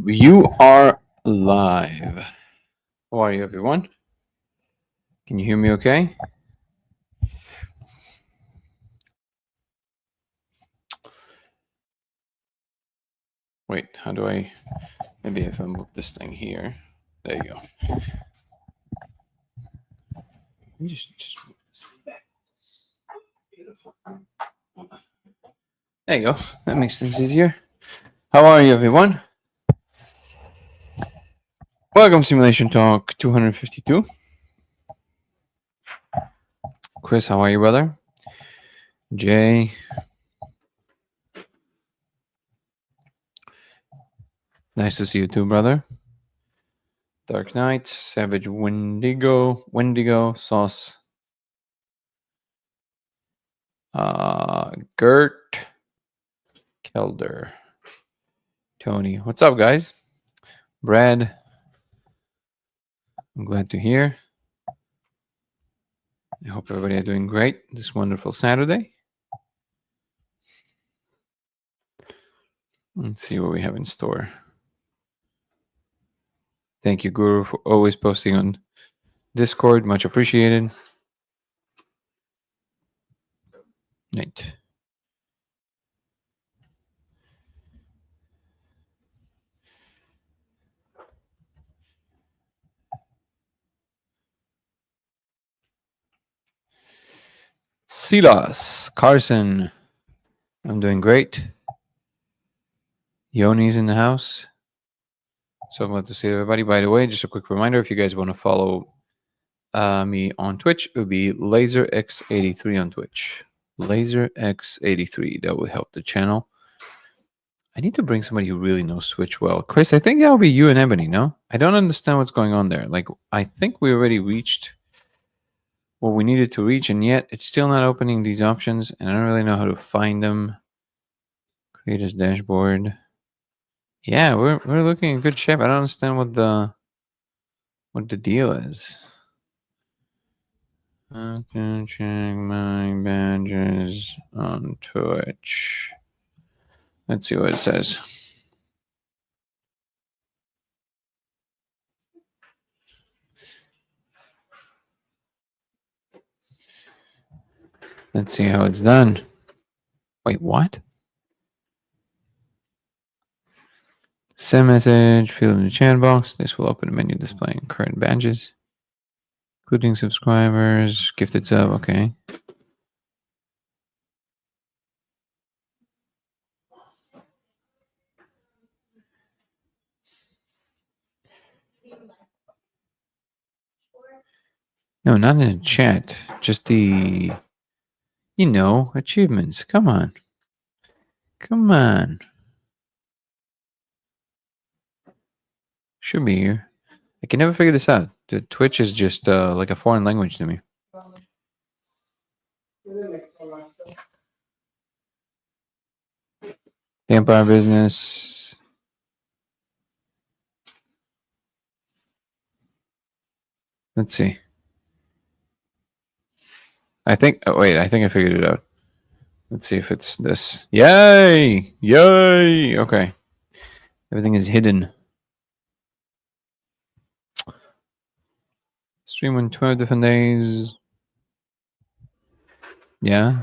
You are live. How are you, everyone? Can you hear me okay? Wait, how do I... Maybe if I move this thing here. There you go. Let me just move this thing back. Beautiful. There you go. That makes things easier. How are you, everyone? Welcome, Simulation Talk 252. Chris, how are you, brother? Jay. Nice to see you too, brother. Dark Knight, Savage Wendigo, Sauce. Gert, Kelder, Tony. What's up, guys? Brad, I'm glad to hear. I hope everybody are doing great this wonderful Saturday. Let's see what we have in store. Thank you, Guru, for always posting on Discord. Much appreciated. Right. Silas, Carson, I'm doing great. Yoni's in the house. So I'm glad to see everybody. By the way, just a quick reminder, if you guys want to follow me on Twitch, it would be LaserX83 on Twitch. LaserX83. That would help the channel. I need to bring somebody who really knows Twitch well. Chris, I think that'll be you and Ebony, no? I don't understand what's going on there. Like, I think we already reached what we needed to reach, and yet it's still not opening these options, and I don't really know how to find them. Create as dashboard. Yeah, we're looking in good shape. I don't understand what the deal is. I can check my badges on Twitch. Let's see what it says. Let's see how it's done. Wait, what? Send message, fill in the chat box. This will open a menu displaying current badges, including subscribers, gifted sub. Okay. No, not in the chat. Just the, achievements. Come on. Come on. Should be here. I can never figure this out. The Twitch is just like a foreign language to me. Empire business. Let's see. I think I figured it out. Let's see if it's this. Yay! Yay! Okay. Everything is hidden. Stream on 12 different days. Yeah.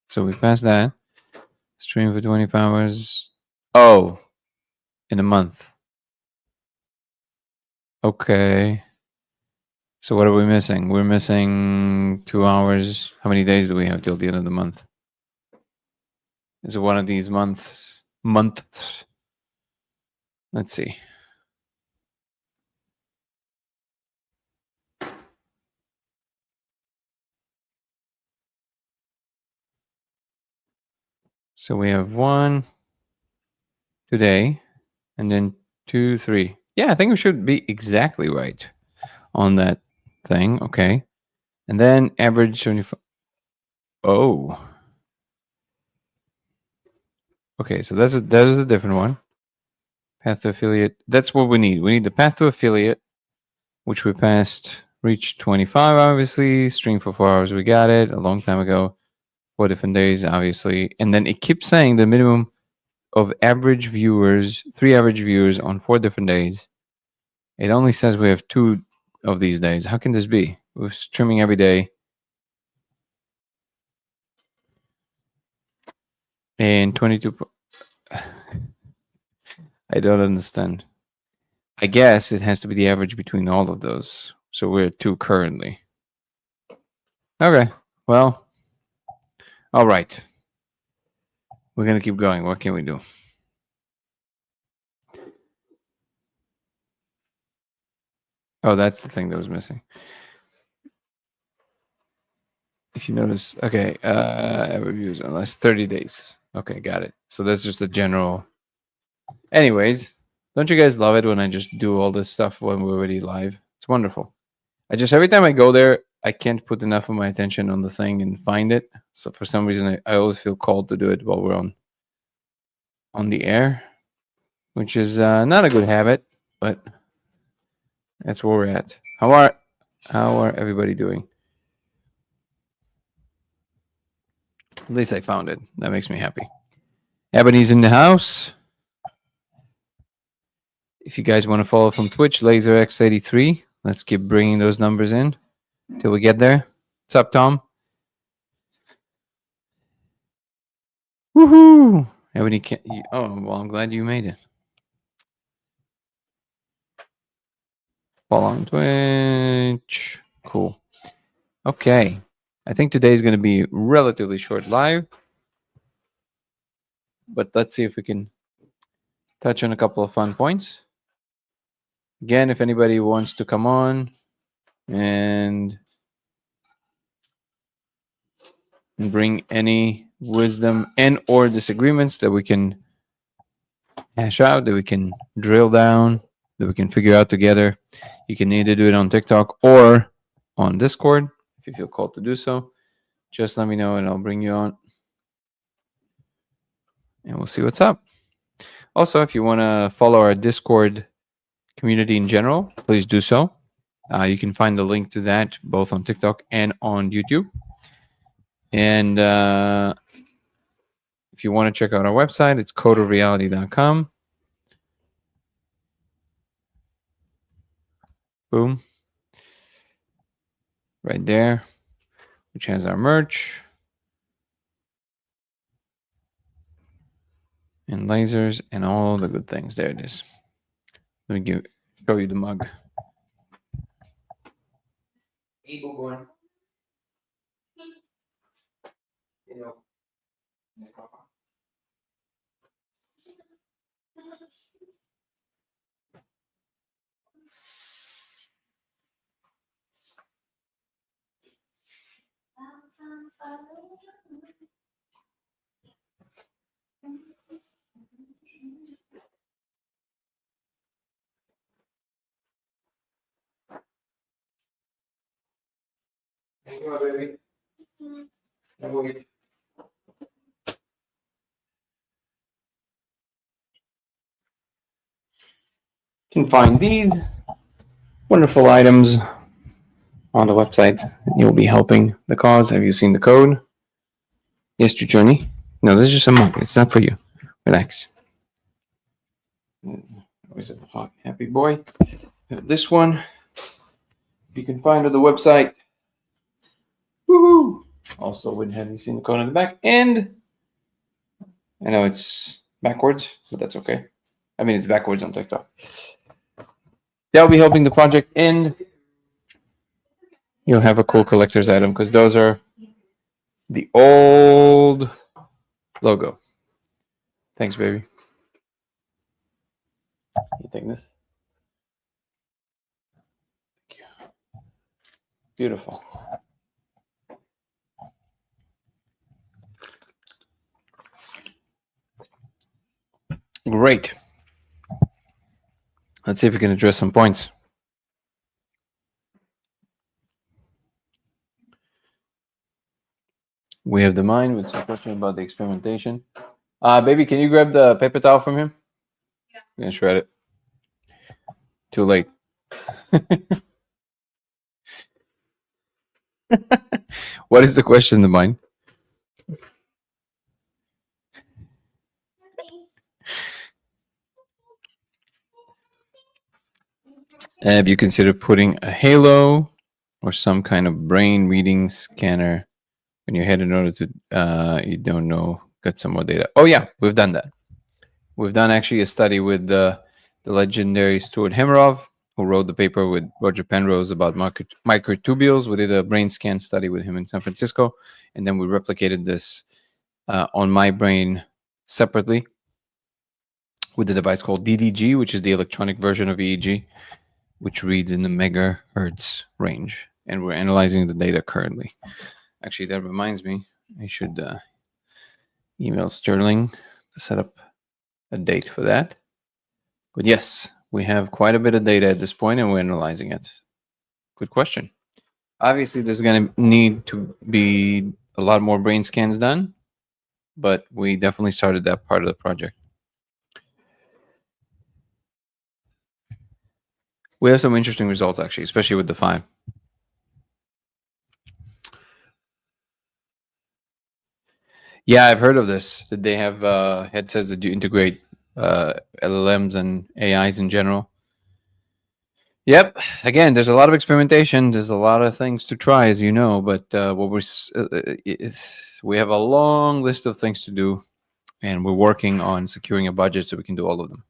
So we passed that. Stream for 25 hours. Oh. In a month. Okay. So what are we missing? We're missing 2 hours. How many days do we have till the end of the month? Is it one of these months? Let's see. So we have 1 today, and then 2, 3. Yeah, I think we should be exactly right on that thing. Okay. And then average 75. Oh. Okay, so that is a different one. Path to affiliate. That's what we need. We need the path to affiliate, which we passed. Reached 25, obviously. Stream for 4 hours. We got it a long time ago. 4 different days, obviously. And then it keeps saying the minimum of average viewers, 3 average viewers on 4 different days. It only says we have 2 of these days. How can this be? We're streaming every day. And 22. I don't understand. I guess it has to be the average between all of those. So we're at 2 currently. Okay. Well, all right. We're going to keep going. What can we do? Oh, that's the thing that was missing. If you notice, okay, reviews on last 30 days. Okay, got it. So that's just a general. Anyways, don't you guys love it when I just do all this stuff when we're already live? It's wonderful. I just, every time I go there, I can't put enough of my attention on the thing and find it. So for some reason, I always feel called to do it while we're on the air, which is not a good habit, but that's where we're at. How are everybody doing? At least I found it. That makes me happy. Ebony's in the house. If you guys want to follow from Twitch, LaserX83. Let's keep bringing those numbers in till we get there. What's up, Tom? Woohoo! Ebony can't. Oh, well, I'm glad you made it. Follow on Twitch. Cool. Okay. I think today is going to be relatively short live, but let's see if we can touch on a couple of fun points. Again, if anybody wants to come on and bring any wisdom and or disagreements that we can hash out, that we can drill down, that we can figure out together, you can either do it on TikTok or on Discord if you feel called to do so. Just let me know and I'll bring you on and we'll see what's up. Also, if you want to follow our Discord community in general, please do so. You can find the link to that both on TikTok and on YouTube. And if you want to check out our website, it's codeofreality.com. Boom. Right there, which has our merch and lasers and all the good things. There it is. Let me show you the mug. Thank you, baby. You can find these wonderful items on the website. You'll be helping the cause. Have you seen the code? Yes, your journey. No, this is just a mug. It's not for you. Relax. Always a hot, happy boy. This one you can find on the website. Woohoo! Also, would have you seen the code on the back? And I know it's backwards, but that's okay. I mean, it's backwards on TikTok. That'll be helping the project, and you'll have a cool collector's item because those are the old logo. Thanks, baby. You take this? Thank you. Beautiful. Great. Let's see if we can address some points. We have the mind with some question about the experimentation. Baby, can you grab the paper towel from him? Yeah. I'm gonna shred it. Too late. What is the question, the mind? Have you considered putting a halo or some kind of brain reading scanner on your head in order to, you don't know, get some more data? Oh, yeah, we've done that. We've done actually a study with the legendary Stuart Hemerov, who wrote the paper with Roger Penrose about microtubules. We did a brain scan study with him in San Francisco, and then we replicated this on my brain separately with a device called DDG, which is the electronic version of EEG, which reads in the megahertz range. And we're analyzing the data currently. Actually, that reminds me, I should email Sterling to set up a date for that. But yes, we have quite a bit of data at this point and we're analyzing it. Good question. Obviously, there's going to need to be a lot more brain scans done, but we definitely started that part of the project. We have some interesting results, actually, especially with the 5. Yeah, I've heard of this. That they have headsets that do integrate LLMs and AIs in general. Yep. Again, there's a lot of experimentation. There's a lot of things to try, as you know. But what we have a long list of things to do, and we're working on securing a budget so we can do all of them.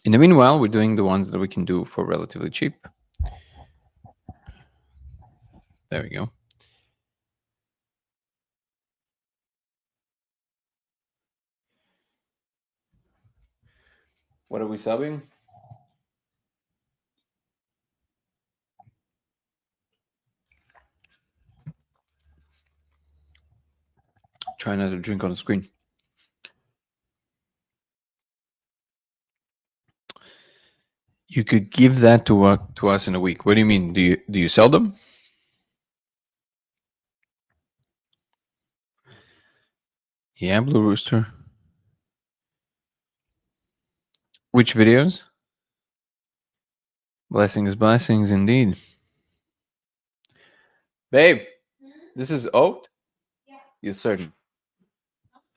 In the meanwhile, we're doing the ones that we can do for relatively cheap. There we go. What are we subbing? Try not to drink on the screen. You could give that to us in a week. What do you mean? Do you sell them? Yeah, Blue Rooster. Which videos? Blessings indeed. Babe, this is oat? Yeah. You're certain?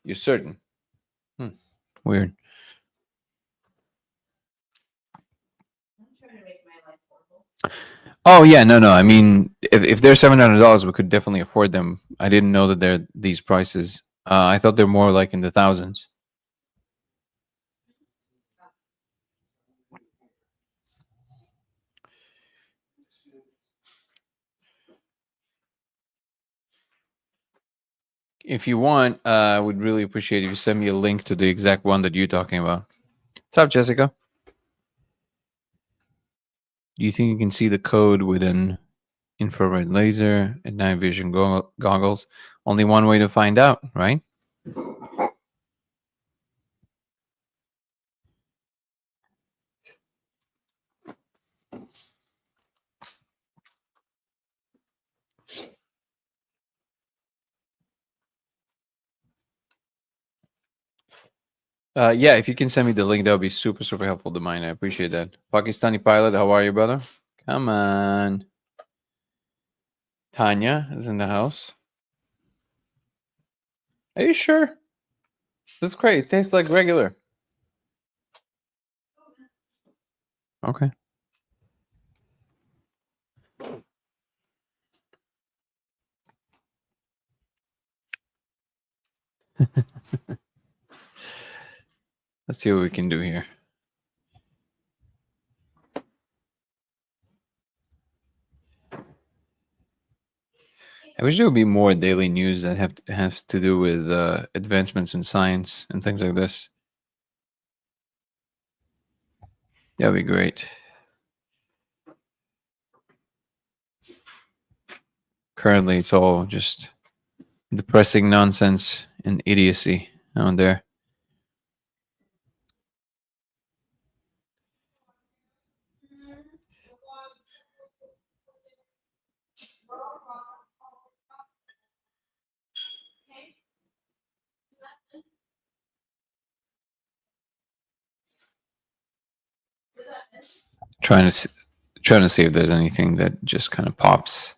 You're certain? Weird. Oh yeah, no. I mean, if they're $700, we could definitely afford them. I didn't know that they're these prices. I thought they're more like in the thousands. If you want, I would really appreciate if you send me a link to the exact one that you're talking about. What's up, Jessica? Do you think you can see the code with an infrared laser and night vision goggles? Only one way to find out, right? Yeah, if you can send me the link, that would be super, super helpful to mine. I appreciate that. Pakistani pilot, how are you, brother? Come on. Tanya is in the house. Are you sure? This is great. It tastes like regular. Okay. Let's see what we can do here. I wish there would be more daily news that have to do with advancements in science and things like this. That'd be great. Currently, it's all just depressing nonsense and idiocy out there. Trying to see if there's anything that just kind of pops.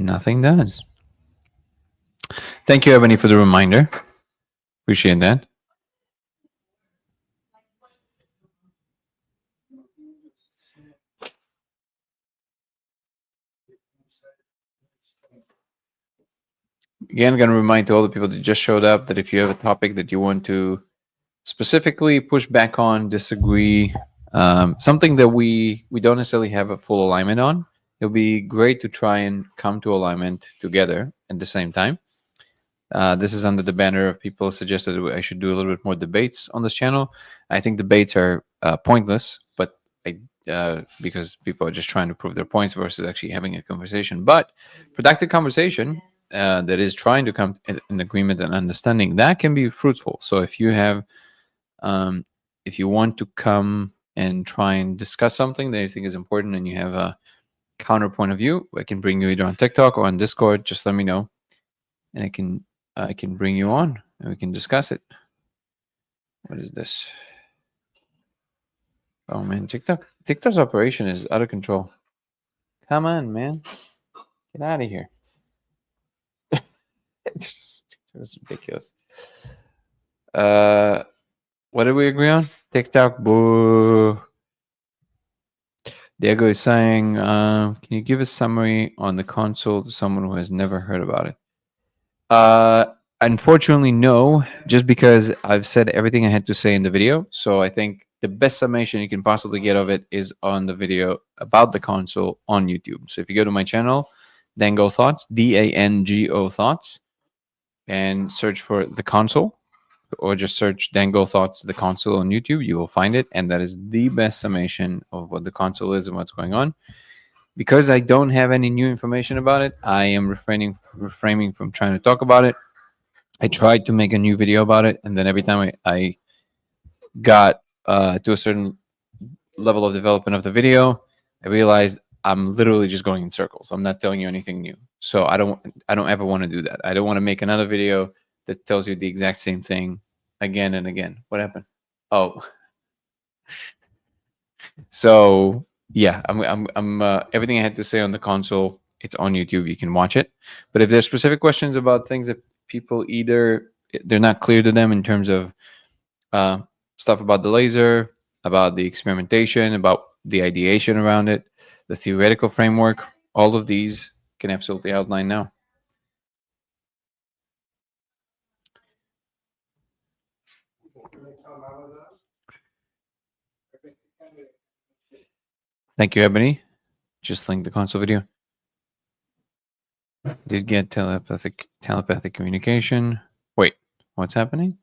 nothing does. Thank you, Ebony, for the reminder. Appreciate that. Again, going to remind to all the people that just showed up that if you have a topic that you want to specifically push back on, disagree, something that we don't necessarily have a full alignment on, it'll be great to try and come to alignment together at the same time. This is under the banner of people suggested I should do a little bit more debates on this channel. I think debates are pointless, but because people are just trying to prove their points versus actually having a conversation. But productive conversation that is trying to come in an agreement and understanding, that can be fruitful. So if you have, if you want to come and try and discuss something that you think is important and you have a counterpoint of view, I can bring you either on TikTok or on Discord. Just let me know, and I can bring you on and we can discuss it. What is this? Oh man, TikTok's operation is out of control. Come on, man. Get out of here. It was ridiculous. What did we agree on? TikTok, boo. Diego is saying, can you give a summary on the console to someone who has never heard about it? Unfortunately, no, just because I've said everything I had to say in the video. So I think the best summation you can possibly get of it is on the video about the console on YouTube. So if you go to my channel, Dango Thoughts, DANGO Thoughts, and search for the console, or just search Dango Thoughts, the console on YouTube, you will find it. And that is the best summation of what the console is and what's going on. Because I don't have any new information about it, I am refraining from trying to talk about it. I tried to make a new video about it, and then every time I got to a certain level of development of the video, I realized I'm literally just going in circles. I'm not telling you anything new. So I don't ever want to do that. I don't want to make another video that tells you the exact same thing again and again. What happened? Oh. So yeah, I'm everything I had to say on the console, it's on YouTube. You can watch it. But if there's specific questions about things that people either they're not clear to them in terms of stuff about the laser, about the experimentation, about the ideation around it, the theoretical framework, all of these can absolutely outline now. Thank you, Ebony. Just linked the console video. Did get telepathic communication. Wait, what's happening?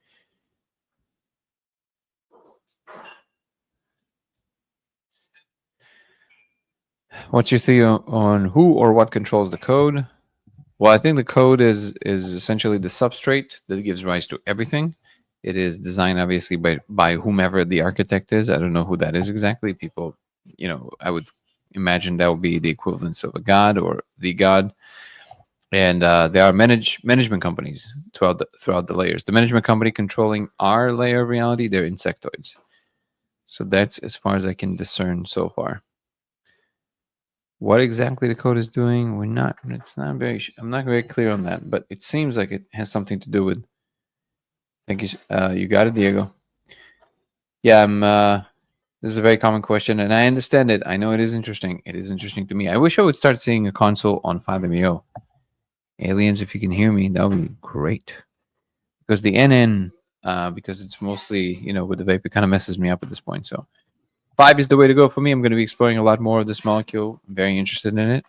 What's your theory on who or what controls the code? Well, I think the code is essentially the substrate that gives rise to everything. It is designed obviously by whomever the architect is. I don't know who that is exactly. People, I would imagine that would be the equivalence of a god or the god. And there are management companies throughout the layers. The management company controlling our layer of reality, they're insectoids. So that's as far as I can discern so far. What exactly the code is doing, I'm not very clear on that, but it seems like it has something to do with. Thank you. You got it, Diego. Yeah, this is a very common question, and I understand it. I know it is interesting. It is interesting to me. I wish I would start seeing a console on 5MEO. Aliens, if you can hear me, that would be great. Because the NN, because it's mostly, with the vape, it kind of messes me up at this point. So 5 is the way to go for me. I'm going to be exploring a lot more of this molecule. I'm very interested in it.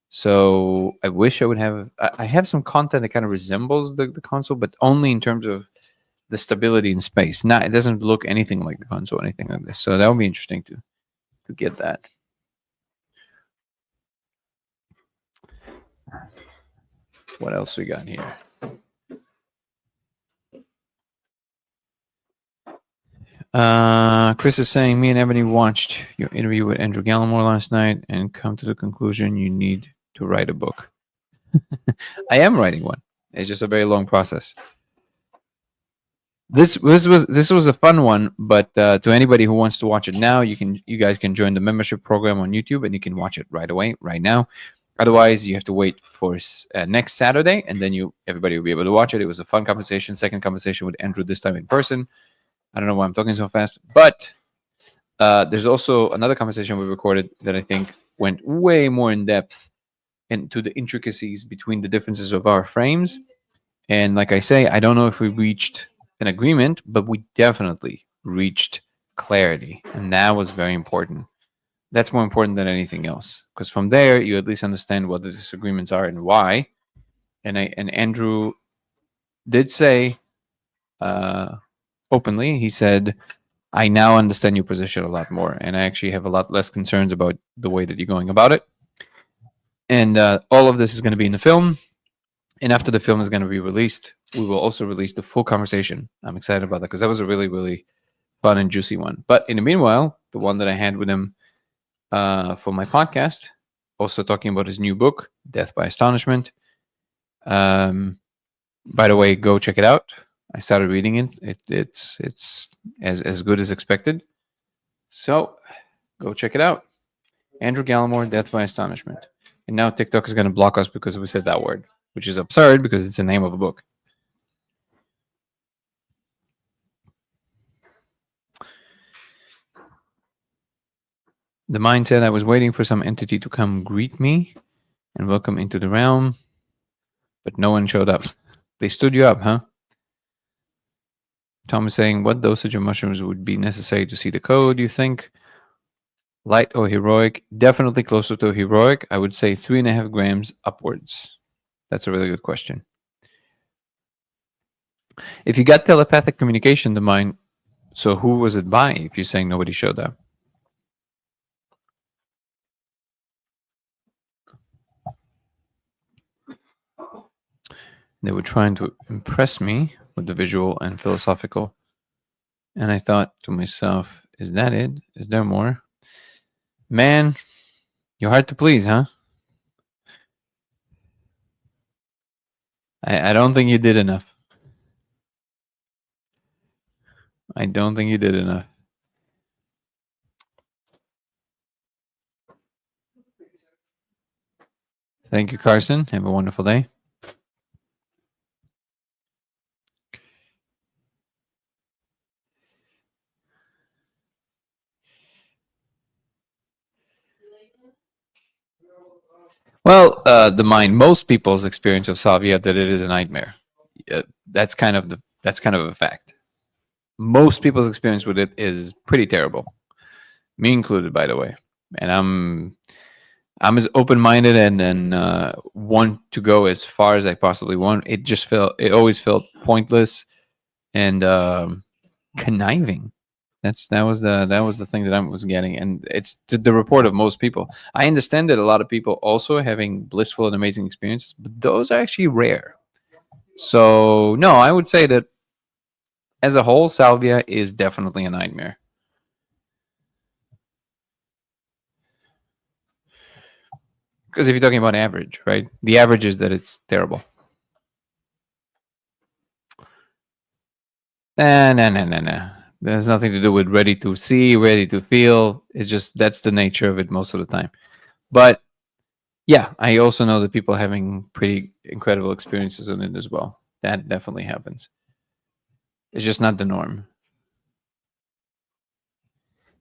So I wish I would have. I have some content that kind of resembles the console, but only in terms of the stability in space. Not, it doesn't look anything like the console or anything like this. So that would be interesting to get that. What else we got here? Chris is saying, me and Ebony watched your interview with Andrew Gallimore last night and come to the conclusion you need to write a book. I am writing one. It's just a very long process. This was a fun one, but to anybody who wants to watch it now, you guys can join the membership program on YouTube and you can watch it right away, right now. Otherwise, you have to wait for next Saturday, and then everybody will be able to watch it. It was a fun conversation. Second conversation with Andrew, this time in person. I don't know why I'm talking so fast, but there's also another conversation we recorded that I think went way more in depth into the intricacies between the differences of our frames. And like I say, I don't know if we reached an agreement, but we definitely reached clarity. And that was very important. That's more important than anything else. Because from there, you at least understand what the disagreements are and why. And Andrew did say openly, he said, I now understand your position a lot more. And I actually have a lot less concerns about the way that you're going about it. And all of this is going to be in the film. And after the film is going to be released, we will also release the full conversation. I'm excited about that because that was a really, really fun and juicy one. But in the meanwhile, the one that I had with him for my podcast, also talking about his new book, Death by Astonishment. By the way, go check it out. I started reading it. It's as good as expected. So go check it out. Andrew Gallimore, Death by Astonishment. And now TikTok is going to block us because we said that word, which is absurd because it's the name of a book. The mind said, I was waiting for some entity to come greet me and welcome into the realm, but no one showed up. They stood you up, huh? Tom is saying, what dosage of mushrooms would be necessary to see the code, you think? Light or heroic? Definitely closer to heroic. I would say 3.5 grams upwards. That's a really good question. If you got telepathic communication, the mind, so who was it by if you're saying nobody showed up? They were trying to impress me with the visual and philosophical. And I thought to myself, is that it? Is there more? Man, you're hard to please, huh? I don't think you did enough. I don't think you did enough. Thank you, Carson. Have a wonderful day. Well, the mind, most people's experience of salvia that it is a nightmare. That's kind of a fact. Most people's experience with it is pretty terrible, me included, by the way. And I'm as open-minded and want to go as far as I possibly want. It always felt pointless and conniving. That was the thing that I was getting, and it's the report of most people. I understand that a lot of people also having blissful and amazing experiences, but those are actually rare. So no, I would say that as a whole, salvia is definitely a nightmare. Because if you're talking about average, right? The average is that it's terrible. Nah. There's nothing to do with ready to see, ready to feel. It's just that's the nature of it most of the time. But yeah, I also know that people having pretty incredible experiences on it as well. That definitely happens. It's just not the norm.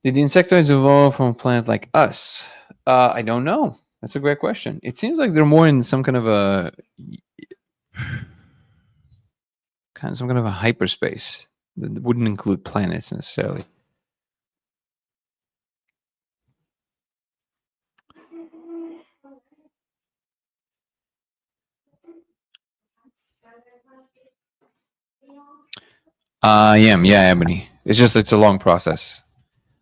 Did the insectoids evolve from a planet like us? I don't know. That's a great question. It seems like they're more in some kind of a hyperspace that wouldn't include planets necessarily. I am, yeah, Ebony. It's a long process.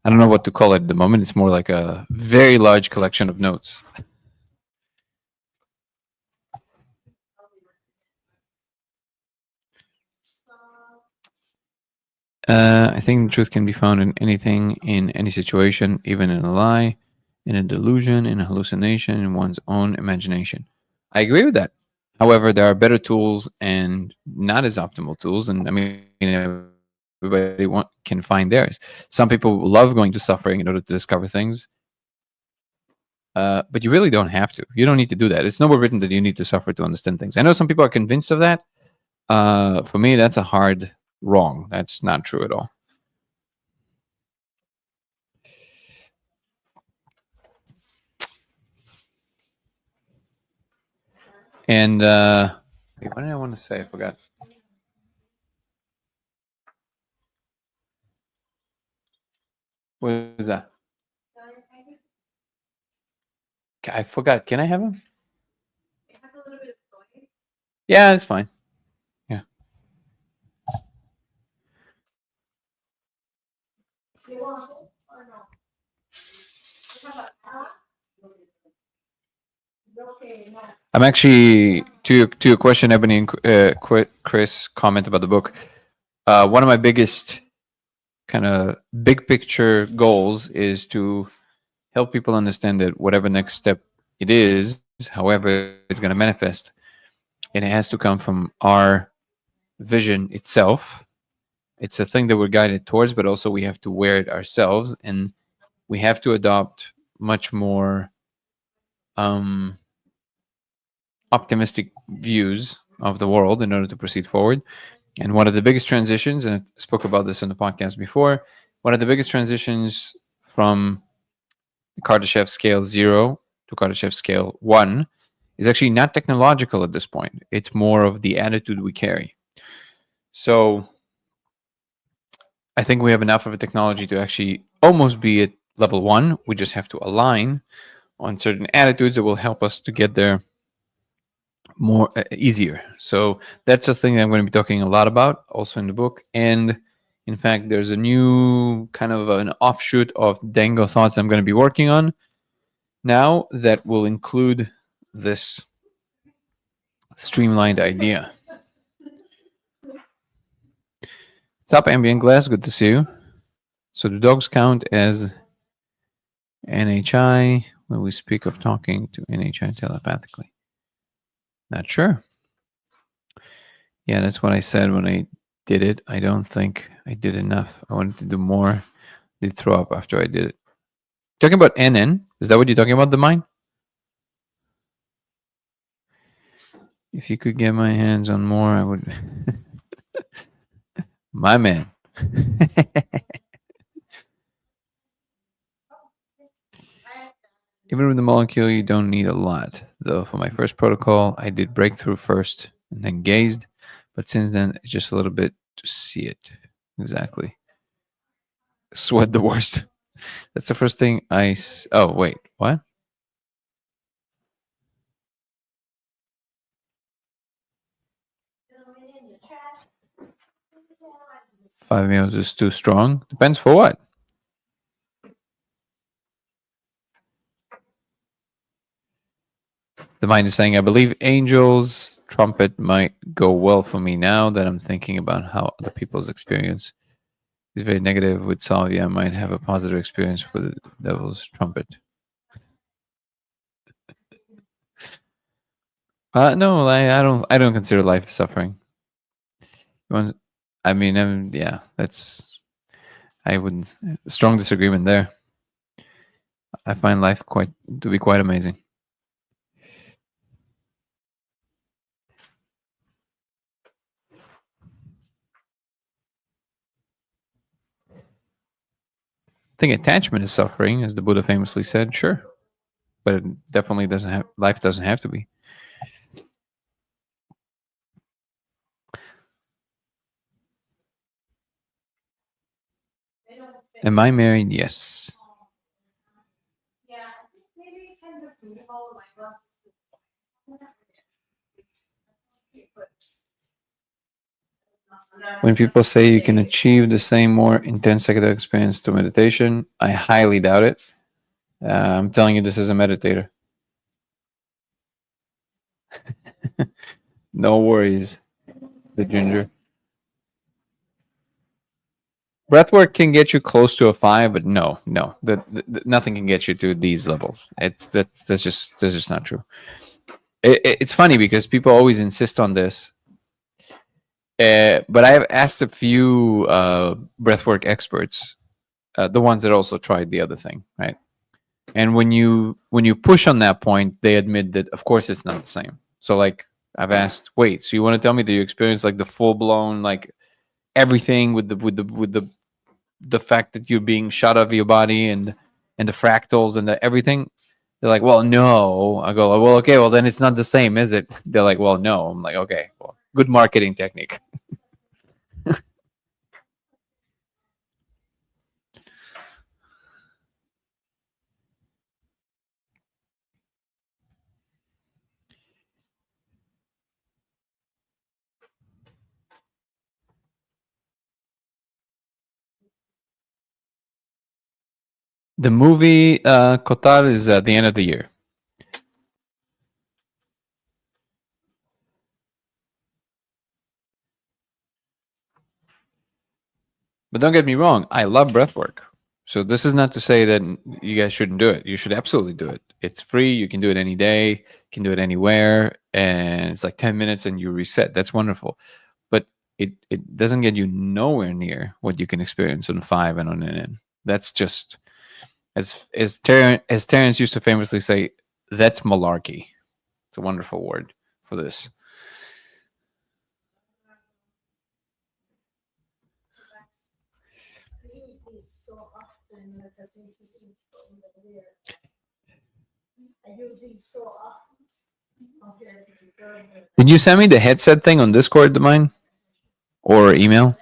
I don't know what to call it at the moment. It's more like a very large collection of notes. I think the truth can be found in anything, in any situation, even in a lie, in a delusion, in a hallucination, in one's own imagination. I agree with that. However, there are better tools and not as optimal tools, and I mean, everybody can find theirs. Some people love going to suffering in order to discover things. But you really don't have to. You don't need to do that. It's nowhere written that you need to suffer to understand things. I know some people are convinced of that. For me, that's a hard wrong. That's not true at all. And wait, what did I want to say? I forgot. What was that? I forgot. Can I have him? Yeah, it's fine. Yeah. I'm actually to your question, Ebony and Chris comment about the book. One of my biggest kind of big picture goals is to help people understand that whatever next step it is, however it's going to manifest, and it has to come from our vision itself. It's a thing that we're guided towards, but also we have to wear it ourselves, and we have to adopt much more optimistic views of the world in order to proceed forward. And one of the biggest transitions, and I spoke about this in the podcast before, one of the biggest transitions from the Kardashev scale 0 to Kardashev scale 1 is actually not technological at this point. It's more of the attitude we carry. So I think we have enough of a technology to actually almost be at level 1. We just have to align on certain attitudes that will help us to get there more easier. So that's a thing that I'm going to be talking a lot about also in the book. And in fact, there's a new kind of an offshoot of Dango thoughts I'm going to be working on now that will include this streamlined idea. Top ambient glass, good to see you. So the dogs count as NHI when we speak of talking to NHI telepathically. Not sure. Yeah, that's what I said when I did it. I don't think I did enough. I wanted to do more. Did throw up after I did it. Talking about NN, is that what you're talking about, the mind? If you could get my hands on more, I would. My man. Even with the molecule, you don't need a lot. Though for my first protocol, I did breakthrough first and then gazed. But since then, it's just a little bit to see it. Exactly. Sweat the worst. That's the first thing oh, wait. What? 5 ml is too strong. Depends for what. The mind is saying, I believe angels trumpet might go well for me now that I'm thinking about how other people's experience is very negative with salvia. I might have a positive experience with devil's trumpet. No, I don't consider life suffering. I mean, yeah, I would strong disagreement there. I find life to be quite amazing. I think attachment is suffering, as the Buddha famously said. Sure, but it definitely doesn't have life doesn't have to be. Am I married? Yes. When people say you can achieve the same more intense psychedelic experience through meditation, I highly doubt it. I'm telling you, this is a meditator. No worries, the ginger. Breathwork can get you close to a 5, but no, nothing can get you to these levels. That's just not true. It's funny because people always insist on this, but I have asked a few breathwork experts, the ones that also tried the other thing, right? And when you push on that point, they admit that of course it's not the same. So like I've asked, wait, so you want to tell me that you experience like the full blown like everything with the fact that you're being shot out of your body and the fractals and the everything? They're like, well, no. I go, well, okay, well then it's not the same, is it? They're like, well, no. I'm like, okay, well, good marketing technique. The movie Kotar is at the end of the year. But don't get me wrong, I love breathwork. So this is not to say that you guys shouldn't do it. You should absolutely do it. It's free. You can do it any day. You can do it anywhere, and it's like 10 minutes and you reset. That's wonderful. But it doesn't get you nowhere near what you can experience on five and on an N. That's just as Terrence used to famously say, that's malarkey. It's a wonderful word for this. Did you send me the headset thing on Discord, the mine, or email?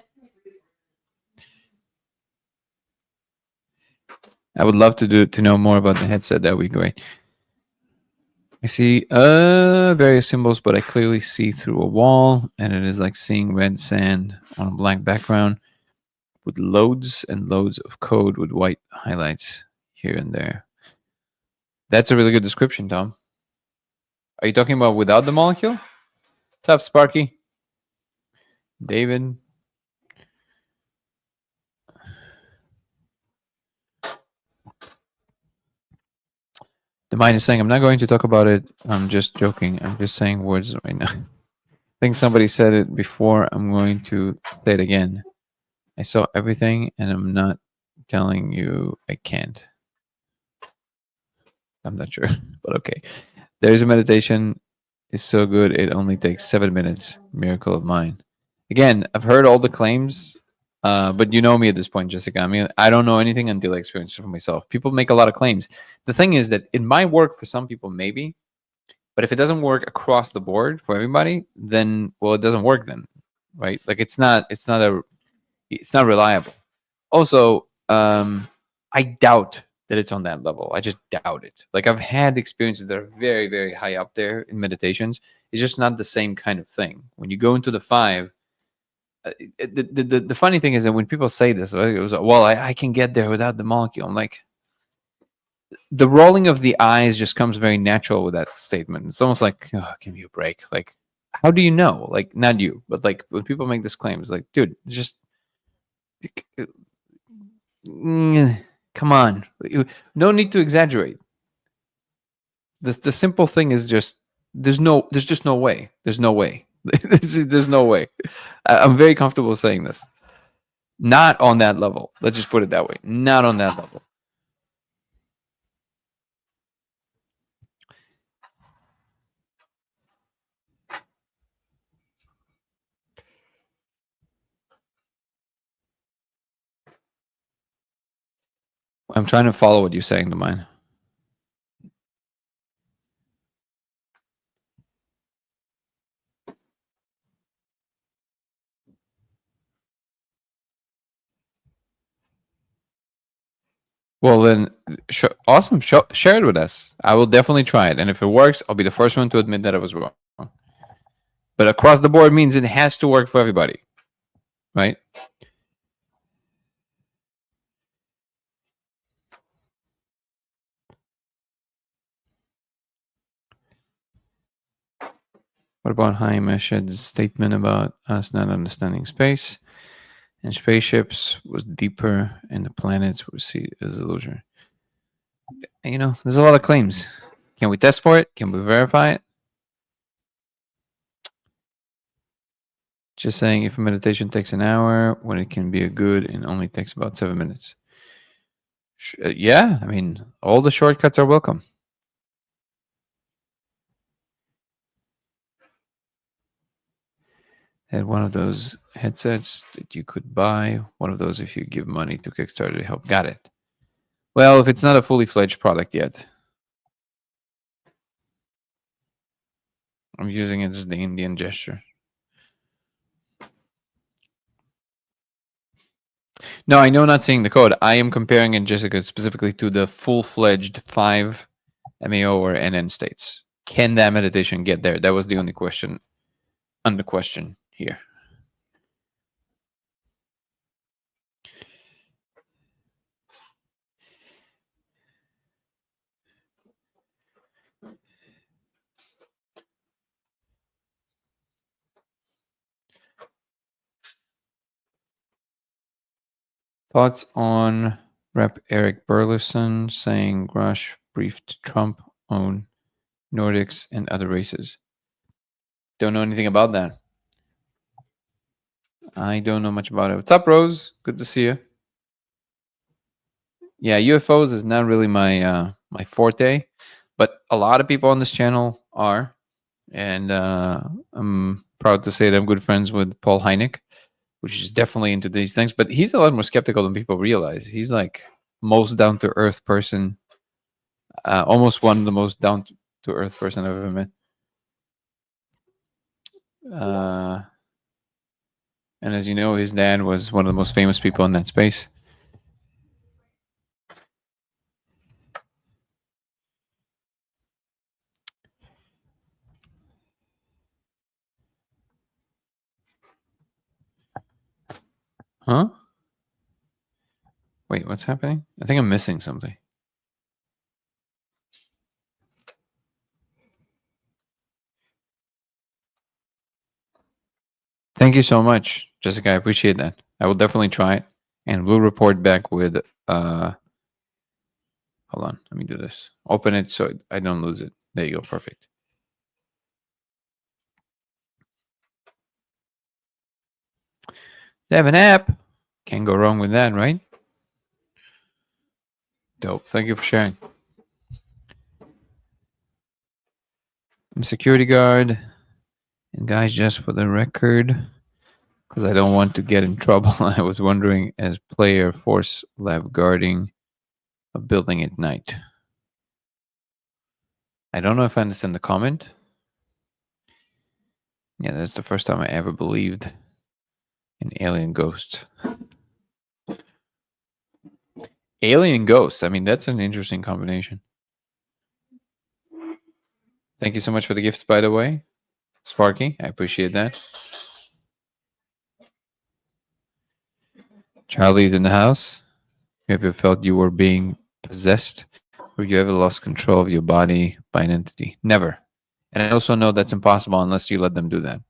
I would love to know more about the headset. That would be great. I see various symbols, but I clearly see through a wall, and it is like seeing red sand on a black background with loads and loads of code with white highlights here and there. That's a really good description, Tom. Are you talking about without the molecule? What's up, Sparky? David? The mind is saying, I'm not going to talk about it. I'm just joking. I'm just saying words right now. I think somebody said it before. I'm going to say it again. I saw everything and I'm not telling you I can't. I'm not sure, but okay. There's a meditation. It's so good. It only takes 7 minutes. Miracle of mind. Again, I've heard all the claims, but you know me at this point, Jessica. I mean, I don't know anything until I experience it for myself. People make a lot of claims. The thing is that it might work for some people, maybe, but if it doesn't work across the board for everybody, then well, it doesn't work then, right? Like it's not reliable. Also, I doubt that it's on that level. I just doubt it. Like I've had experiences that are very, very high up there in meditations. It's just not the same kind of thing. When you go into the five, the funny thing is that when people say this, right, it was well, I can get there without the molecule. I'm like, the rolling of the eyes just comes very natural with that statement. It's almost like, oh, give me a break. Like, how do you know? Like, not you, but like when people make this claim, it's like, dude, it's just come on. No need to exaggerate. The simple thing is just there's just no way. There's no way. There's no way. I'm very comfortable saying this. Not on that level. Let's just put it that way. Not on that level. I'm trying to follow what you're saying to mine. Well, then, awesome. Share it with us. I will definitely try it. And if it works, I'll be the first one to admit that I was wrong. But across the board means it has to work for everybody, right? What about Haim Eshed's statement about us not understanding space and spaceships was deeper and the planets were seen as illusion? You know, there's a lot of claims. Can we test for it? Can we verify it? Just saying if a meditation takes an hour when it can be a good and only takes about 7 minutes. Yeah, I mean, all the shortcuts are welcome. Had one of those headsets that you could buy. One of those if you give money to Kickstarter to help. Got it. Well, if it's not a fully fledged product yet, I'm using it as the Indian gesture. No, I know not seeing the code. I am comparing it, Jessica, specifically to the full fledged 5 MAO or NN states. Can that meditation get there? That was the only question under question here. Thoughts on Rep. Eric Burleson saying Grush briefed Trump on Nordics and other races? Don't know anything about that. I don't know much about it. What's up, Rose? Good to see you. Yeah, UFOs is not really my forte, but a lot of people on this channel are, and I'm proud to say that I'm good friends with Paul Hynek, which is definitely into these things. But he's a lot more skeptical than people realize. He's like most down to earth person, almost one of the most down to earth person I've ever met. Uh, and as you know, his dad was one of the most famous people in that space. Huh? Wait, what's happening? I think I'm missing something. Thank you so much, Jessica. I appreciate that. I will definitely try it, and we'll report back with. Hold on, let me do this. Open it so I don't lose it. There you go. Perfect. They have an app. Can't go wrong with that, right? Dope. Thank you for sharing. I'm a security guard, and guys, just for the record, because I don't want to get in trouble, I was wondering as player force lab guarding a building at night. I don't know if I understand the comment. Yeah, that's the first time I ever believed in alien ghosts. Alien ghosts. I mean, that's an interesting combination. Thank you so much for the gifts, by the way, Sparky. I appreciate that. Charlie's in the house. Have you felt you were being possessed? Or you ever lost control of your body by an entity? Never. And I also know that's impossible unless you let them do that.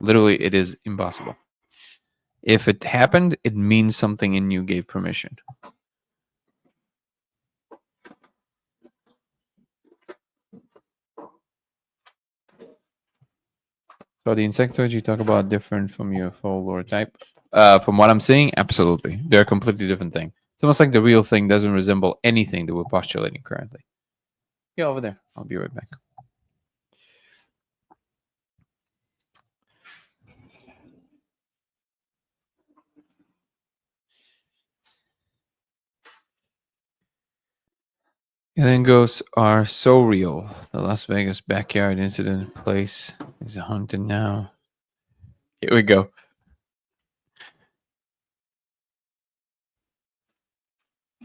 Literally, it is impossible. If it happened, it means something in you gave permission. So the insectoids you talk about different from UFO lore type. From what I'm seeing, absolutely. They're a completely different thing. It's almost like the real thing doesn't resemble anything that we're postulating currently. Yeah, over there. I'll be right back. Alien ghosts are so real. The Las Vegas backyard incident place is haunted now. Here we go.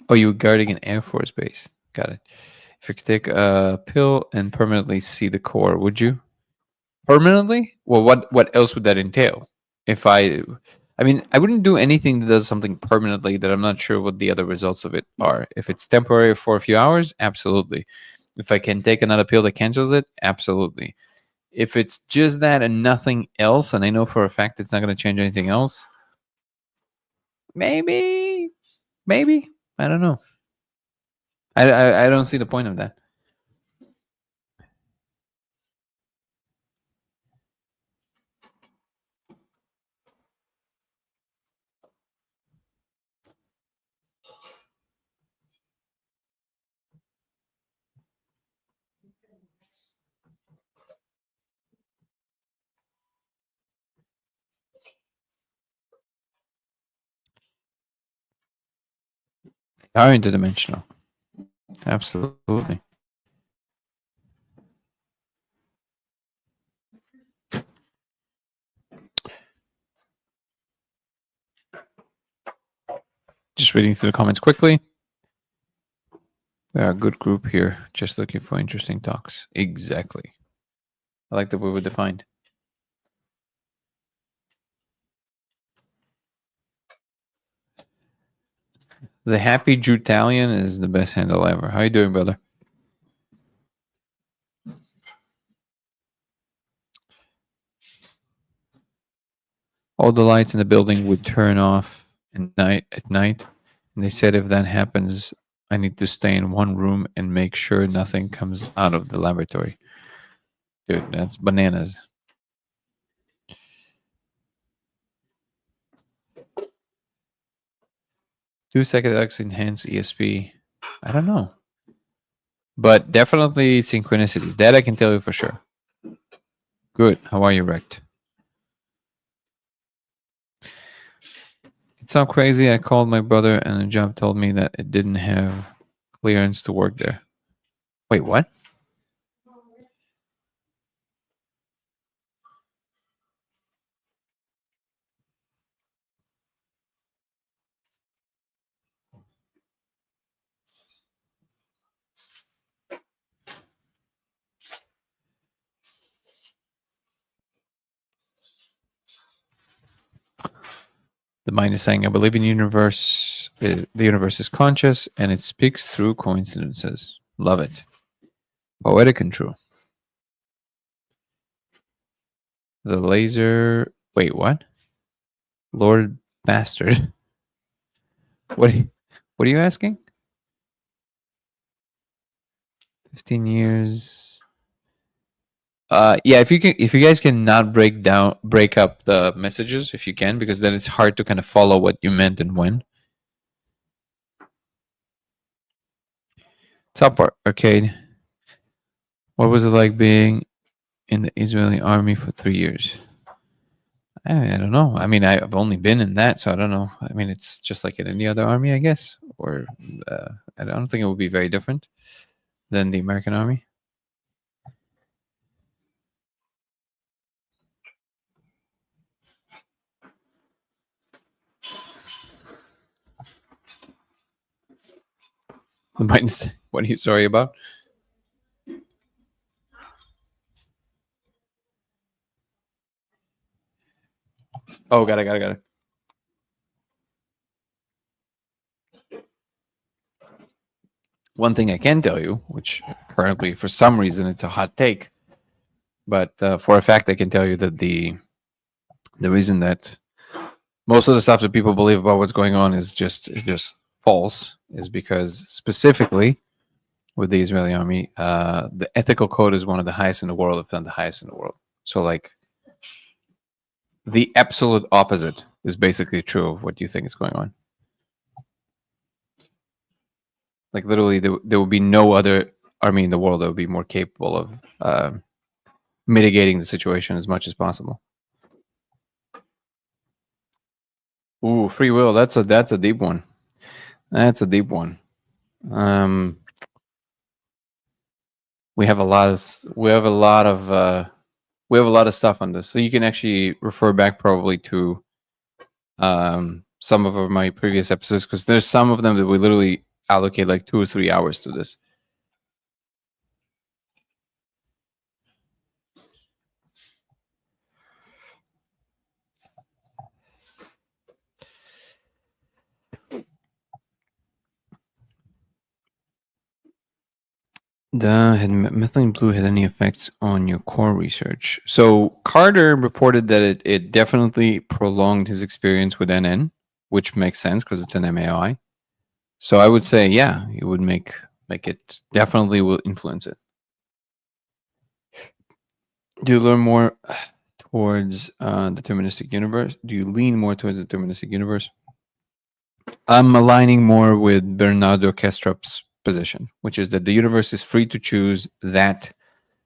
Oh, you were guarding an Air Force base. Got it. If you could take a pill and permanently see the core, would you? Permanently? Well, what else would that entail? If I mean, I wouldn't do anything that does something permanently that I'm not sure what the other results of it are. If it's temporary for a few hours, absolutely. If I can take another pill that cancels it, absolutely. If it's just that and nothing else, and I know for a fact it's not going to change anything else, maybe, maybe I don't know. I don't see the point of that. Are interdimensional. Absolutely. Just reading through the comments quickly. We are a good group here, just looking for interesting talks. Exactly. I like that we were defined. The Happy Jutalian is the best handle ever. How you doing, brother? All the lights in the building would turn off at night. And they said if that happens, I need to stay in one room and make sure nothing comes out of the laboratory. Dude, that's bananas. Do psychedelics enhance ESP? I don't know. But definitely synchronicities. That I can tell you for sure. Good. How are you, Rect? It's so crazy. I called my brother and the job told me that it didn't have clearance to work there. Wait, what? The mind is saying, I believe in the universe is conscious and it speaks through coincidences. Love it. Poetic and true. The laser. Wait, what? Lord Bastard. What? What are you asking? 15 years. Yeah. If you guys can not break up the messages, if you can, because then it's hard to kind of follow what you meant and when. Top arcade. What was it like being in the Israeli army for 3 years? I don't know. I mean, I've only been in that, so I don't know. I mean, it's just like in any other army, I guess. Or I don't think it would be very different than the American army. The minus. What are you sorry about? Oh, got it. One thing I can tell you, which currently for some reason it's a hot take, but for a fact I can tell you that the reason that most of the stuff that people believe about what's going on is just false is because specifically with the Israeli army, the ethical code is one of the highest in the world, if not the highest in the world. So like the absolute opposite is basically true of what you think is going on. Like literally, there will be no other army in the world that would be more capable of mitigating the situation as much as possible. Ooh, free will. That's a deep one. That's a deep one. We have a lot of stuff on this, so you can actually refer back probably to some of my previous episodes because there's some of them that we literally allocate like 2 or 3 hours to this. Had methylene blue had any effects on your core research? So Carter reported that it definitely prolonged his experience with NN, which makes sense because it's an MAI. So I would say, yeah, it would make it definitely will influence it. Do you learn more towards deterministic universe? Do you lean more towards deterministic universe? I'm aligning more with Bernardo Kastrup's position, which is that the universe is free to choose that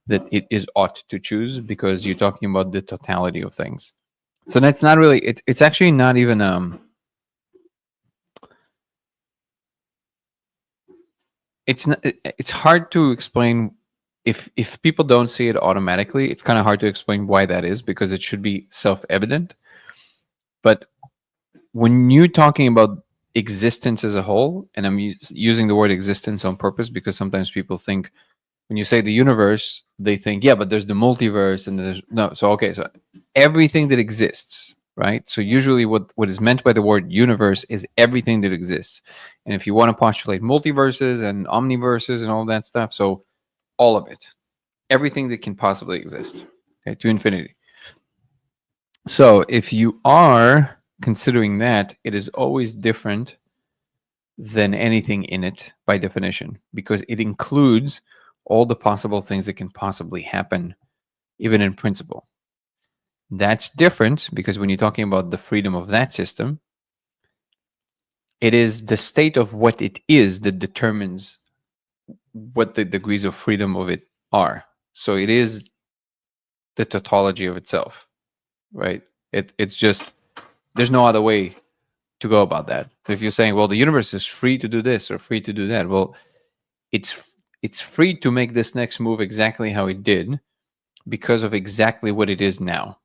it is ought to choose because you're talking about the totality of things. So that's not really it's actually not even it's hard to explain. If people don't see it automatically, it's kind of hard to explain why that is, because it should be self-evident. But when you're talking about existence as a whole, and I'm using the word existence on purpose because sometimes people think when you say the universe, they think, yeah, but there's the multiverse and there's no. So, okay, so everything that exists, right? So, usually what is meant by the word universe is everything that exists. And if you want to postulate multiverses and omniverses and all that stuff, so all of it, everything that can possibly exist, okay, to infinity. So, if you are considering that, it is always different than anything in it by definition, because it includes all the possible things that can possibly happen, even in principle. That's different because when you're talking about the freedom of that system, it is the state of what it is that determines what the degrees of freedom of it are. So it is the tautology of itself, right? It's just, there's no other way to go about that. If you're saying, well, the universe is free to do this or free to do that, well, it's free to make this next move exactly how it did because of exactly what it is now.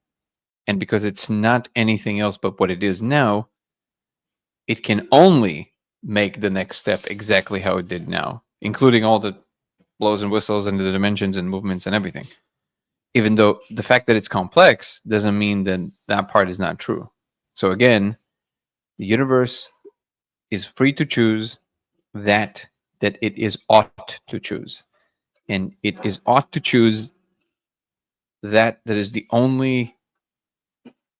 And because it's not anything else but what it is now, it can only make the next step exactly how it did now, including all the blows and whistles and the dimensions and movements and everything. Even though the fact that it's complex doesn't mean that that part is not true. So again, the universe is free to choose that it is ought to choose. And it is ought to choose that is the only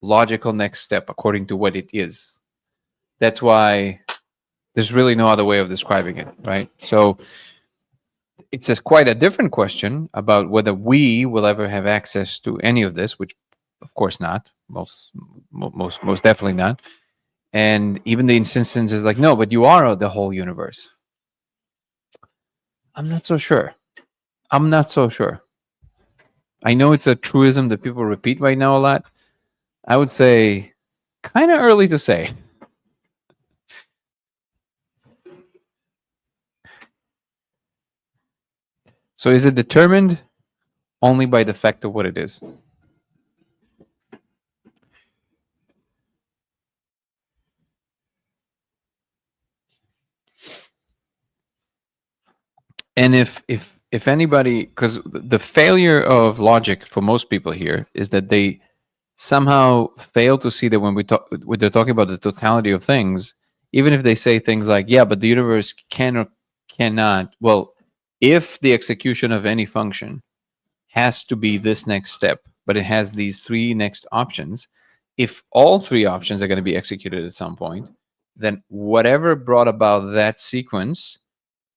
logical next step according to what it is. That's why there's really no other way of describing it, right? So it's quite a different question about whether we will ever have access to any of this, which of course not, most definitely not. And even the insistence is like, no, but you are the whole universe. I'm not so sure. I'm not so sure. I know it's a truism that people repeat right now a lot. I would say kind of early to say. So is it determined only by the fact of what it is? And if anybody, because the failure of logic for most people here is that they somehow fail to see that when they're talking about the totality of things, even if they say things like, yeah, but the universe can or cannot, well, if the execution of any function has to be this next step, but it has these three next options, if all three options are going to be executed at some point, then whatever brought about that sequence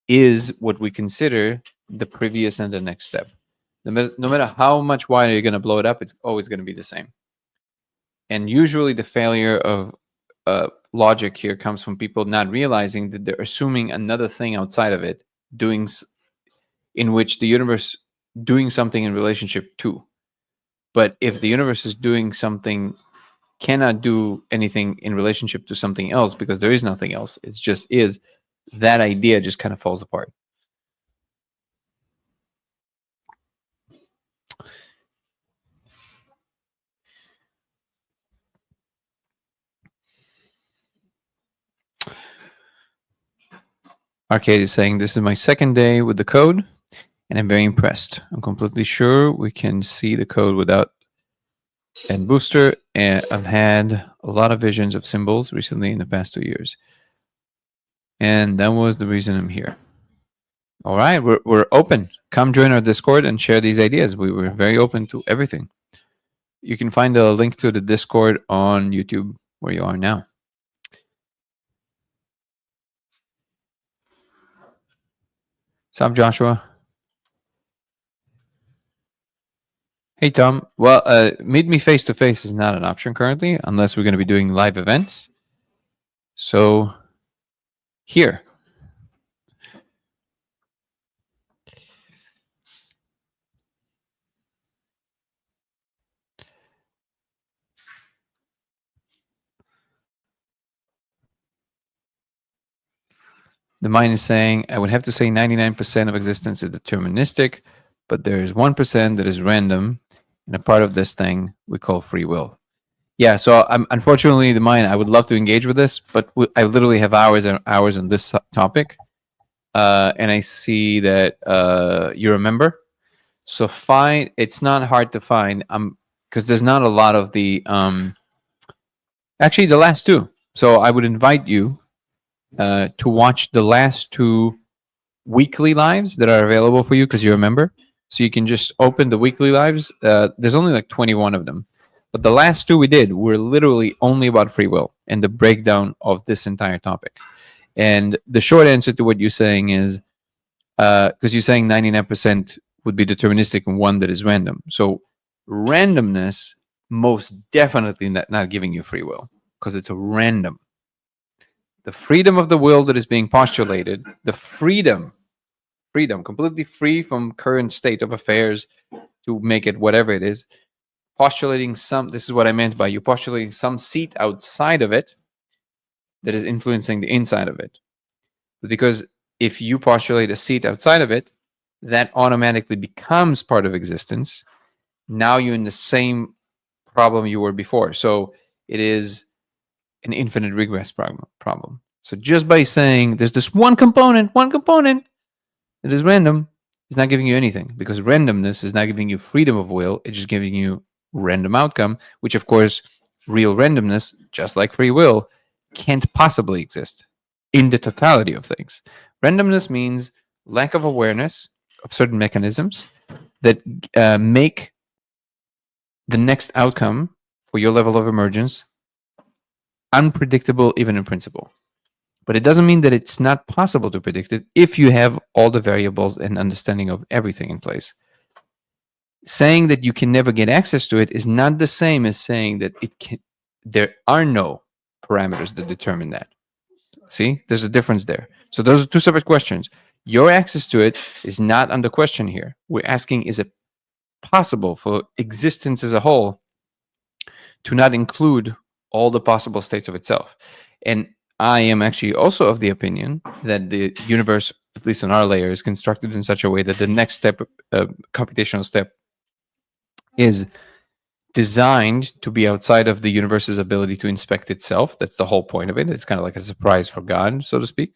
is what we consider the previous and the next step. No matter how much wider you're going to blow it up, it's always going to be the same. And usually the failure of logic here comes from people not realizing that they're assuming another thing outside of it, in which the universe doing something in relationship to. But if the universe is doing something, cannot do anything in relationship to something else because there is nothing else, it just is, that idea just kind of falls apart. Arcade is saying, this is my second day with the code, and I'm very impressed. I'm completely sure we can see the code without and booster, and I've had a lot of visions of symbols recently in the past 2 years. And that was the reason I'm here. All right, we're open. Come join our Discord and share these ideas. We were very open to everything. You can find a link to the Discord on YouTube where you are now. What's up, Joshua? Hey, Tom. Well, meet me face to face is not an option currently, unless we're going to be doing live events. So, here. The mind is saying, I would have to say 99% of existence is deterministic, but there is 1% that is random, and a part of this thing we call free will. Yeah, so unfortunately, the mind, I would love to engage with this, but I literally have hours and hours on this topic. And I see that you remember. So find, it's not hard to find because there's not a lot of the, actually, the last two. So I would invite you to watch the last two weekly lives that are available for you because you're a member. So you can just open the weekly lives. There's only like 21 of them. But the last two we did were literally only about free will and the breakdown of this entire topic. And the short answer to what you're saying is because you're saying 99% would be deterministic and one that is random. So randomness most definitely not giving you free will because it's a random. The freedom of the will that is being postulated, the freedom, completely free from current state of affairs to make it whatever it is, postulating some, this is what I meant by you postulating some seat outside of it that is influencing the inside of it. Because if you postulate a seat outside of it, that automatically becomes part of existence. Now you're in the same problem you were before. So it is an infinite regress problem. So just by saying there's this one component that is random, is not giving you anything because randomness is not giving you freedom of will. It's just giving you random outcome, which of course, real randomness, just like free will, can't possibly exist in the totality of things. Randomness means lack of awareness of certain mechanisms that make the next outcome for your level of emergence unpredictable, even in principle. But it doesn't mean that it's not possible to predict it if you have all the variables and understanding of everything in place. Saying that you can never get access to it is not the same as saying that it can. There are no parameters that determine that. See, there's a difference there. So those are two separate questions. Your access to it is not under question here. We're asking, is it possible for existence as a whole to not include all the possible states of itself? And I am actually also of the opinion that the universe, at least on our layer, is constructed in such a way that the next step, computational step, is designed to be outside of the universe's ability to inspect itself. That's the whole point of it. It's kind of like a surprise for God, so to speak.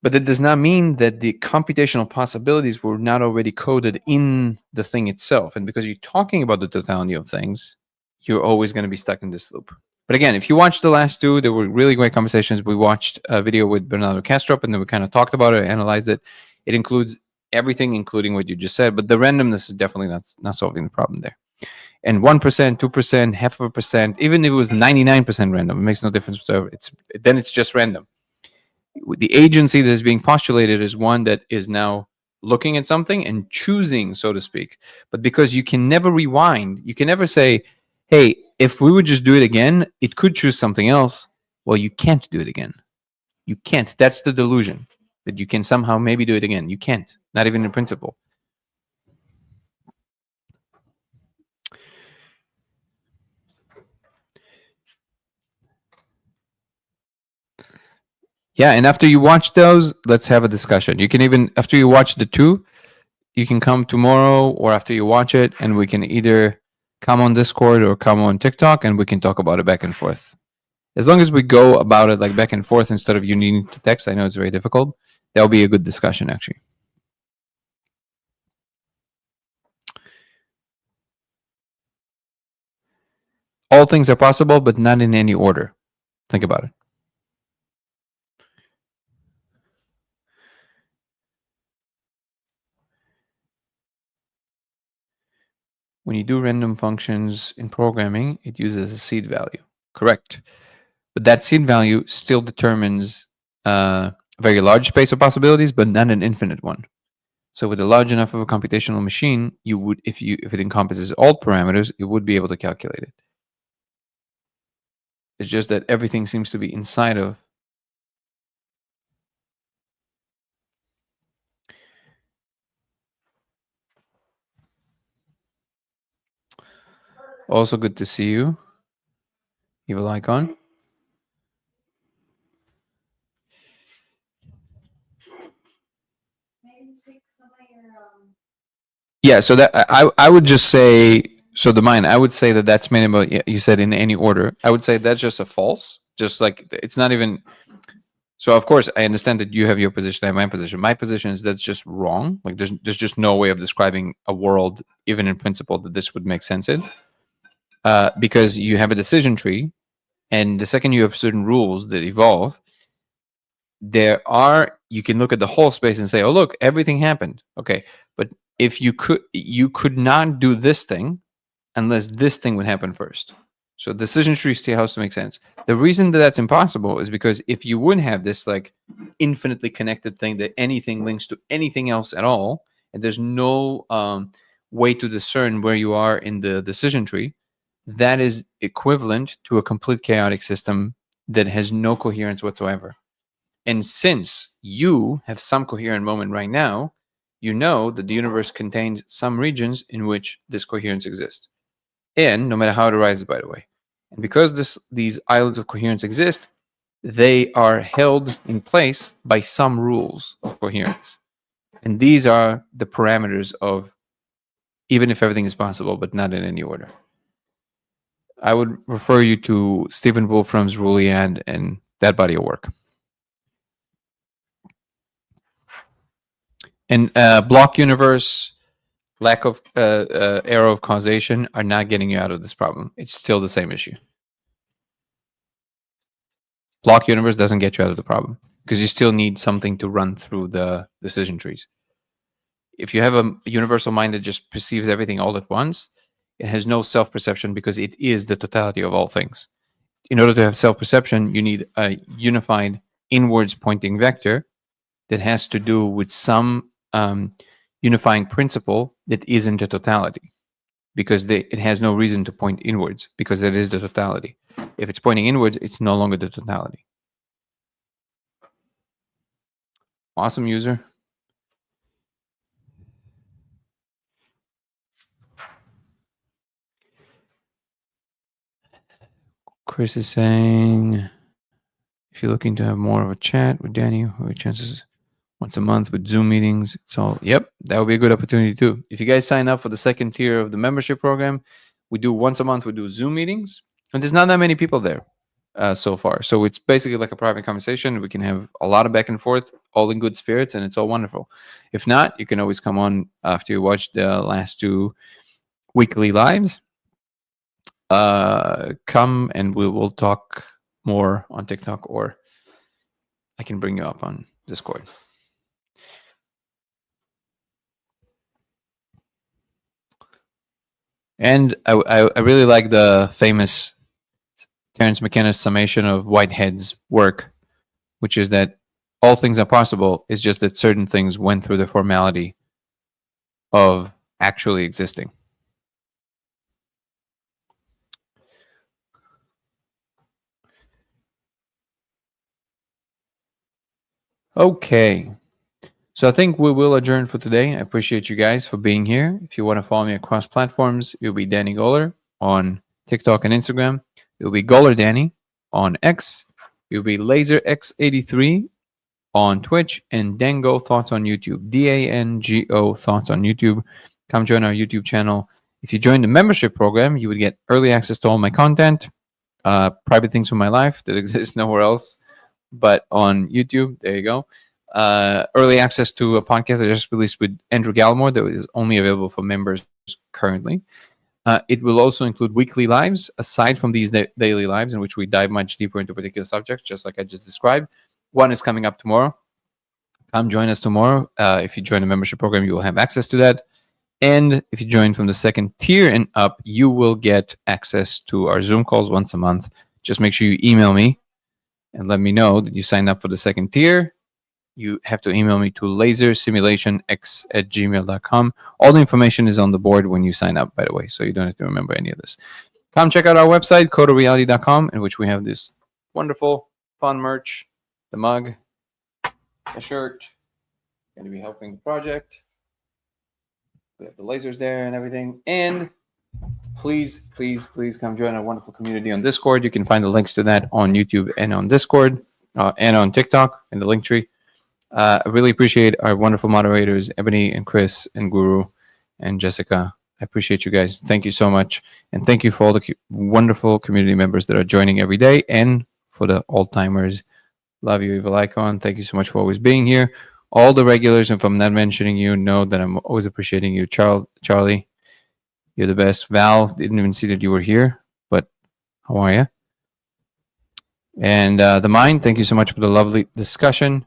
But that does not mean that the computational possibilities were not already coded in the thing itself. And because you're talking about the totality of things, you're always going to be stuck in this loop. But again, if you watch the last two, there were really great conversations. We watched a video with Bernardo Kastrup, and then we kind of talked about it, analyzed it. It includes everything, including what you just said. But the randomness is definitely not solving the problem there. And 1%, 2%, half of a percent, even if it was 99% random, it makes no difference whatsoever. It's just random. The agency that is being postulated is one that is now looking at something and choosing, so to speak. But because you can never rewind, you can never say, hey, if we would just do it again, it could choose something else. Well, you can't do it again. You can't. That's the delusion, that you can somehow maybe do it again. You can't, not even in principle. Yeah, and after you watch those, let's have a discussion. You can even, after you watch the two, you can come tomorrow or after you watch it, and we can either come on Discord or come on TikTok, and we can talk about it back and forth. As long as we go about it like back and forth instead of you needing to text, I know it's very difficult. That'll be a good discussion, actually. All things are possible, but not in any order. Think about it. When you do random functions in programming, it uses a seed value. Correct. But that seed value still determines a very large space of possibilities, but not an infinite one. So with a large enough of a computational machine, you would, if it encompasses all parameters, it would be able to calculate it. It's just that everything seems to be inside of. Also good to see you, Evil Icon. Yeah, so that I would just say, so the mind, I would say that that's minimal. You said in any order. I would say that's just a false. Just like it's not even. So of course I understand that you have your position, I have my position. My position is that's just wrong. Like there's just no way of describing a world, even in principle, that this would make sense in. Because you have a decision tree, and the second you have certain rules that evolve, you can look at the whole space and say, oh look, everything happened. Okay, but if you could not do this thing unless this thing would happen first. So decision tree still has to make sense. The reason that that's impossible is because if you wouldn't have this like infinitely connected thing that anything links to anything else at all, and there's no way to discern where you are in the decision tree, that is equivalent to a complete chaotic system that has no coherence whatsoever. And since you have some coherent moment right now, you know that the universe contains some regions in which this coherence exists. And no matter how it arises, by the way. And because these islands of coherence exist, they are held in place by some rules of coherence. And these are the parameters of even if everything is possible, but not in any order. I would refer you to Stephen Wolfram's Rullian and that body of work. And block universe, lack of arrow of causation are not getting you out of this problem. It's still the same issue. Block universe doesn't get you out of the problem because you still need something to run through the decision trees. If you have a universal mind that just perceives everything all at once, it has no self-perception because it is the totality of all things. In order to have self-perception, you need a unified inwards pointing vector that has to do with some unifying principle that isn't a totality, because it has no reason to point inwards because it is the totality. If it's pointing inwards, it's no longer the totality. Awesome, user. Chris is saying, if you're looking to have more of a chat with Danny, who chances once a month with Zoom meetings, it's all, yep, that would be a good opportunity too. If you guys sign up for the second tier of the membership program, we do once a month, we do Zoom meetings, and there's not that many people there so far. So it's basically like a private conversation. We can have a lot of back and forth, all in good spirits, and it's all wonderful. If not, you can always come on after you watch the last two weekly lives. Come and we will talk more on TikTok, or I can bring you up on Discord. And I really like the famous Terence McKenna's summation of Whitehead's work, which is that all things are possible. It's just that certain things went through the formality of actually existing. Okay. So I think we will adjourn for today. I appreciate you guys for being here. If you want to follow me across platforms, it'll be Danny Goller on TikTok and Instagram. It'll be Goller Danny on X. It'll be LaserX83 on Twitch, and Dango Thoughts on YouTube. DANGO Thoughts on YouTube. Come join our YouTube channel. If you join the membership program, you would get early access to all my content, private things from my life that exist nowhere else but on YouTube. There you go. Early access to a podcast I just released with Andrew Gallimore that is only available for members currently. It will also include weekly lives, aside from these daily lives in which we dive much deeper into particular subjects, just like I just described. One is coming up tomorrow. Come join us tomorrow. If you join the membership program, you will have access to that. And if you join from the second tier and up, you will get access to our Zoom calls once a month. Just make sure you email me and let me know that you signed up for the second tier. You have to email me to lasersimulationx@gmail.com. All the information is on the board when you sign up, by the way, so you don't have to remember any of this. Come check out our website, codeofreality.com, in which we have this wonderful, fun merch, the mug, the shirt, going to be helping the project. We have the lasers there and everything. And please, please, please come join our wonderful community on Discord. You can find the links to that on YouTube and on Discord and on TikTok in the link tree. I really appreciate our wonderful moderators, Ebony and Chris and Guru and Jessica. I appreciate you guys. Thank you so much. And thank you for all the wonderful community members that are joining every day, and for the old timers. Love you, Evil Icon. Thank you so much for always being here. All the regulars, if I'm not mentioning you, know that I'm always appreciating you. Charlie, you're the best. Val, didn't even see that you were here, but how are you? And The Mind, thank you so much for the lovely discussion.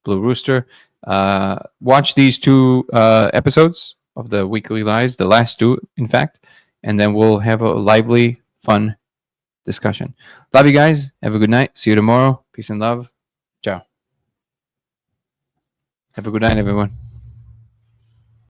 Blue Rooster. Watch these two episodes of the weekly lives, the last two, in fact, and then we'll have a lively, fun discussion. Love you guys. Have a good night. See you tomorrow. Peace and love. Ciao. Have a good night, everyone.